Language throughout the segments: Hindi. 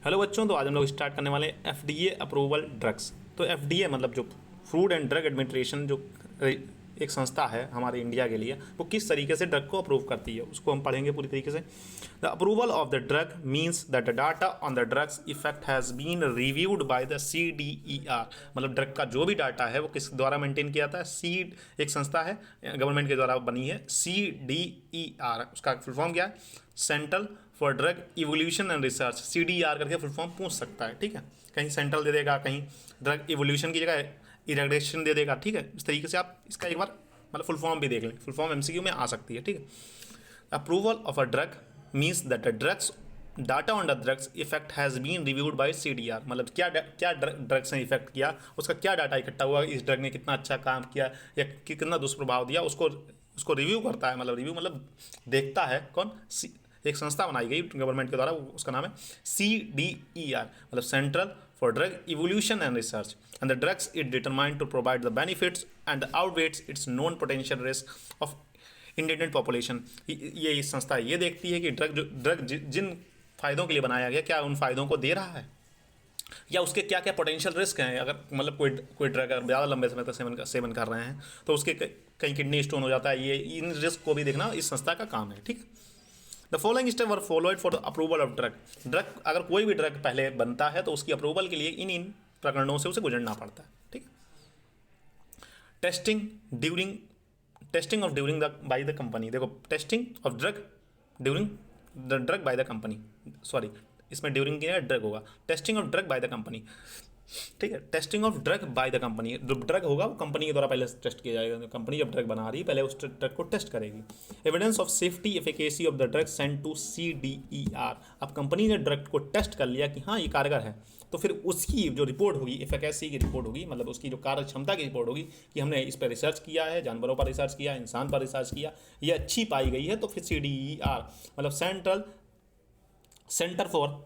हेलो बच्चों, तो आज हम लोग स्टार्ट करने वाले हैं एफडीए अप्रूवल ड्रग्स। तो एफडीए मतलब जो फूड एंड ड्रग एडमिनिस्ट्रेशन, जो एक संस्था है हमारे इंडिया के लिए, वो किस तरीके से ड्रग को अप्रूव करती है उसको हम पढ़ेंगे पूरी तरीके से। The approval of the drug means that the data on the drug's effect has been reviewed by the CDER। मतलब ड्रग का जो भी डाटा है वो किस द्वारा मेंटेन किया जाता है। सीड एक संस्था है, गवर्नमेंट के द्वारा बनी है, CDER। उसका फुल फॉर्म क्या है? Central for drug evolution and research. CDER करके फुल फॉर्म पूछ सकता है, ठीक है। कहीं सेंट्रल दे देगा, कहीं ड्रग इवोल्यूशन की जगह इरेगुलेशन दे देगा, ठीक है। इस तरीके से आप इसका एक बार मतलब फुल फॉर्म भी देख लें, फुल फॉर्म MCQ में आ सकती है, ठीक है। Approval of a drug means that the drug's data on the drug's effect has been reviewed by CDER। मतलब क्या ड्रग्स ने इफेक्ट किया, उसका क्या डाटा इकट्ठा हुआ, इस ड्रग ने कितना अच्छा काम किया या कितना दुष्प्रभाव दिया, उसको उसको रिव्यू करता है। मतलब रिव्यू मतलब देखता है कौन? एक संस्था बनाई गई गवर्नमेंट के द्वारा, उसका नाम है CDER, मतलब central for drug evolution and research. And the drugs it determined to provide the benefits and outweighs its non potential risk of Indian population. ये इस संस्था ये देखती है कि ड्रग जिन फायदों के लिए बनाया गया, क्या उन फायदों को दे रहा है, या उसके क्या क्या पोटेंशियल रिस्क हैं। अगर मतलब कोई ड्रग अगर ज़्यादा लंबे समय तक सेवन कर रहे हैं तो उसके कहीं किडनी स्टोन हो जाता है। ये इन रिस्क को भी देखना इस संस्था का काम है, ठीक है। The following step were followed for the approval of drug. अगर कोई भी ड्रग पहले बनता है तो उसकी अप्रूवल के लिए इन प्रकरणों से उसे गुजरना पड़ता है, ठीक है। Testing of during the by the company. देखो, testing of drug during the drug by the company, sorry इसमें ड्यूरिंग की ड्रग होगा। Testing of drug by the company, ठीक है। Testing of drug by the company, जो ड्रग होगा वो कंपनी के द्वारा पहले टेस्ट किया जाएगा। कंपनी जब ड्रग बना रही है पहले उस ड्रग को टेस्ट करेगी। Evidence of safety efficacy of the drug send to CDER। अब कंपनी ने ड्रग को टेस्ट कर लिया कि हाँ ये कारगर है, तो फिर उसकी जो रिपोर्ट होगी, एफिकेसी की रिपोर्ट होगी, मतलब उसकी जो कार्य क्षमता की रिपोर्ट होगी कि हमने इस पर रिसर्च किया है, जानवरों पर रिसर्च किया, इंसान पर रिसर्च किया, ये अच्छी पाई गई है, तो फिर CDER मतलब centre for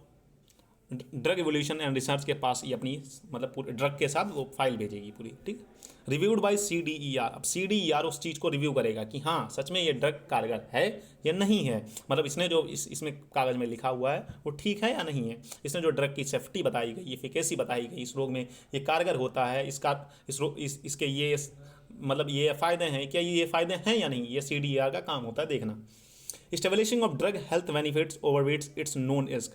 drug evolution and research के पास ये अपनी मतलब पूरे ड्रग के साथ वो फाइल भेजेगी पूरी, ठीक। Reviewed by CDER। अब CDER उस चीज़ को रिव्यू करेगा कि हाँ सच में ये ड्रग कारगर है या नहीं है। मतलब इसने जो इसमें कागज़ में लिखा हुआ है वो ठीक है या नहीं है। इसने जो ड्रग की सेफ्टी बताई गई, एफिकेसी बताई गई, इस रोग में ये कारगर होता है, इसके ये मतलब ये फ़ायदे हैं, क्या ये फ़ायदे हैं या नहीं, ये CDER का काम होता है देखना। Establishing of drug health benefits overweights its known risk.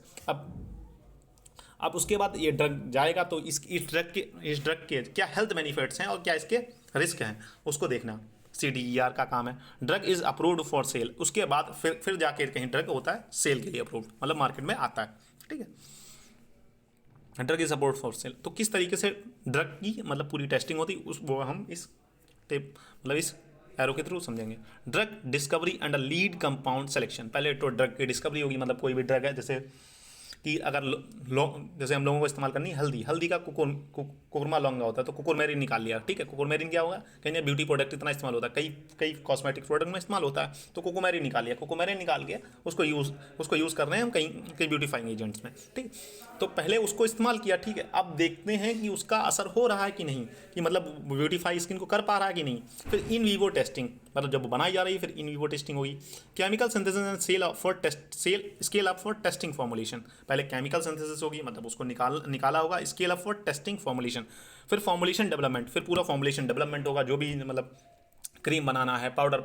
अब उसके बाद ये ड्रग जाएगा तो इस ड्रग के क्या हेल्थ बेनिफिट्स हैं और क्या इसके रिस्क हैं उसको देखना CDER का काम है। Drug is approved for sale. उसके बाद फिर जाके कहीं ड्रग होता है सेल के लिए अप्रूव्ड, मतलब मार्केट में आता है, ठीक है। Drug is approved for sale. तो किस तरीके से ड्रग की मतलब पूरी टेस्टिंग होती उस वो हम इस टेप मतलब इस एरो के थ्रू समझेंगे। Drug discovery and lead compound selection. पहले तो ड्रग की डिस्कवरी होगी, मतलब कोई भी ड्रग है, जैसे कि अगर जैसे हम लोगों को इस्तेमाल करनी है हल्दी का कुकुरमा लौंगा होता है तो कुकुरमेरिन निकाल लिया, ठीक है। कुकुरमेरिन क्या होगा, कहीं ब्यूटी प्रोडक्ट इतना इस्तेमाल होता है, कई कॉस्मेटिक प्रोडक्ट में इस्तेमाल होता है, तो कुकुरमेरिन निकाल लिया। कुकुरमेरिन निकाल के उसको यूज़ कर रहे हैं हम कई ब्यूटीफाइंग एजेंट्स में, ठीक। तो पहले उसको इस्तेमाल किया, ठीक है। अब देखते हैं कि उसका असर हो रहा है कि नहीं, कि मतलब ब्यूटीफाई स्किन को कर पा रहा है कि नहीं। फिर इन वीवो टेस्टिंग, मतलब जब बनाई जा रही है फिर इन वीवो टेस्टिंग होगी। Chemical synthesis and scale up for testing formulation. पहले केमिकल सिंथेसिस होगी, मतलब उसको निकाला होगा, scale up for testing formulation. फिर फॉर्मुलेशन डेवलपमेंट, फिर पूरा फॉर्मुलेशन डेवलपमेंट होगा। जो भी मतलब क्रीम बनाना है, पाउडर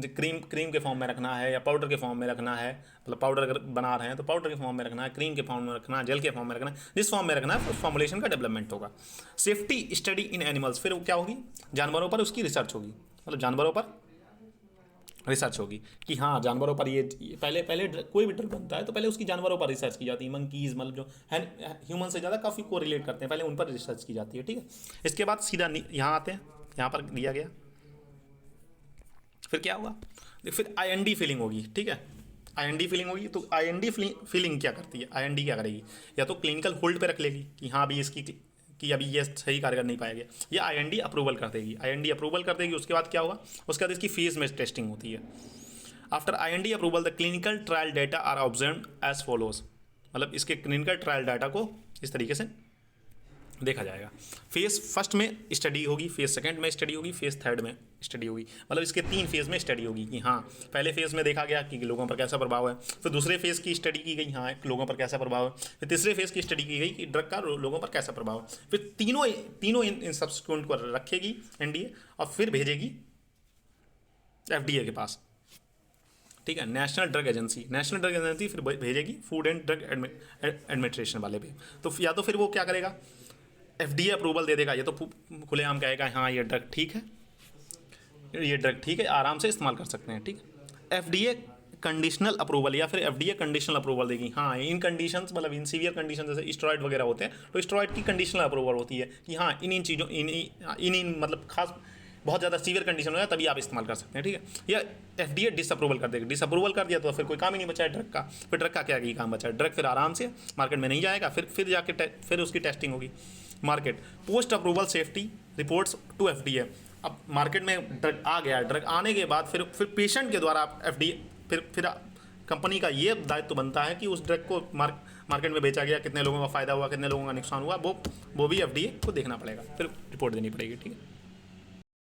क्रीम के फॉर्म में रखना है या पाउडर के फॉर्म में रखना है, मतलब पाउडर अगर बना रहे हैं तो पाउडर के फॉर्म में रखना है, क्रीम के फॉर्म में रखना है, जेल के फॉर्म में रखना है, जिस फॉर्म में रखना है उस फॉर्मुलेशन का डेवलपमेंट होगा। सेफ्टी स्टडी इन एनिमल्स, फिर क्या होगी, जानवरों पर उसकी रिसर्च होगी, मतलब जानवरों पर रिसर्च होगी कि हाँ जानवरों पर ये पहले कोई भी ड्रग बनता है तो पहले उसकी जानवरों पर रिसर्च की जाती है। मंकीज़ मतलब जो ह्यूमन से ज़्यादा काफ़ी को रिलेट करते हैं, पहले उन पर रिसर्च की जाती है, ठीक है। इसके बाद सीधा यहाँ आते हैं, यहाँ पर दिया गया फिर क्या हुआ, फिर IND फिलिंग होगी, ठीक है। IND फिलिंग होगी तो IND फिलिंग क्या करती है, IND क्या करेगी, या तो क्लिनिकल होल्ड पे रख लेगी कि हाँ अभी इसकी कि अभी ये सही कारगर नहीं पाया गया, या IND अप्रूवल कर देगी। IND अप्रूवल कर देगी, उसके बाद क्या होगा, उसके बाद इसकी फेज में टेस्टिंग होती है। After IND approval the clinical trial data are observe as follows. मतलब इसके क्लिनिकल ट्रायल डाटा को इस तरीके से देखा जाएगा। फेज़ फर्स्ट में स्टडी होगी, फेज़ सेकंड में स्टडी होगी, फेज़ थर्ड में स्टडी होगी, मतलब इसके 3 फेज़ में स्टडी होगी कि हाँ पहले फेज़ में देखा गया कि लोगों पर कैसा प्रभाव है, फिर दूसरे फेज़ की स्टडी की गई हाँ लोगों पर कैसा प्रभाव है, फिर तीसरे फेज़ की स्टडी की गई कि ड्रग का लोगों पर कैसा प्रभाव है, फिर तीनों इन सब्सिक्वेंट को रखेगी एनडीए और फिर भेजेगी एफडीए के पास, ठीक है, नेशनल ड्रग एजेंसी फिर भेजेगी फूड एंड ड्रग एडमिनिस्ट्रेशन वाले पे। तो या तो फिर वो क्या करेगा, एफडीए अप्रूवल दे देगा, ये तो खुलेआम कहेगा हाँ ये ड्रग ठीक है, आराम से इस्तेमाल कर सकते हैं, ठीक है। एफडीए कंडीशनल अप्रूवल या फिर एफडीए कंडीशनल अप्रूवल देगी, हाँ इन कंडीशंस मतलब इन सीवियर कंडीशन जैसे स्टेरॉइड वगैरह होते हैं तो स्टेरॉइड की कंडीशनल अप्रूवल होती है कि हाँ इन चीज़ों इन मतलब खास बहुत ज़्यादा सीवियर कंडीशन है तभी आप इस्तेमाल कर सकते हैं, ठीक है। या एफडीए डिसअप्रूवल कर देगा, डिसअप्रूवल कर दिया तो फिर कोई काम ही नहीं बचा है ड्रग का, फिर ड्रग का क्या ही काम बचा है, ड्रग फिर आराम से मार्केट में नहीं जाएगा, फिर जाके फिर उसकी टेस्टिंग होगी। Market post approval safety reports to FDA, अब मार्केट में ड्रग आ गया, ड्रग आने के बाद फिर पेशेंट के द्वारा आप एफडीए फिर कंपनी का ये दायित्व तो बनता है कि उस ड्रग को मार्केट में बेचा गया, कितने लोगों का फ़ायदा हुआ, कितने लोगों का नुकसान हुआ, वो भी एफडीए को देखना पड़ेगा, फिर रिपोर्ट देनी पड़ेगी, ठीक है।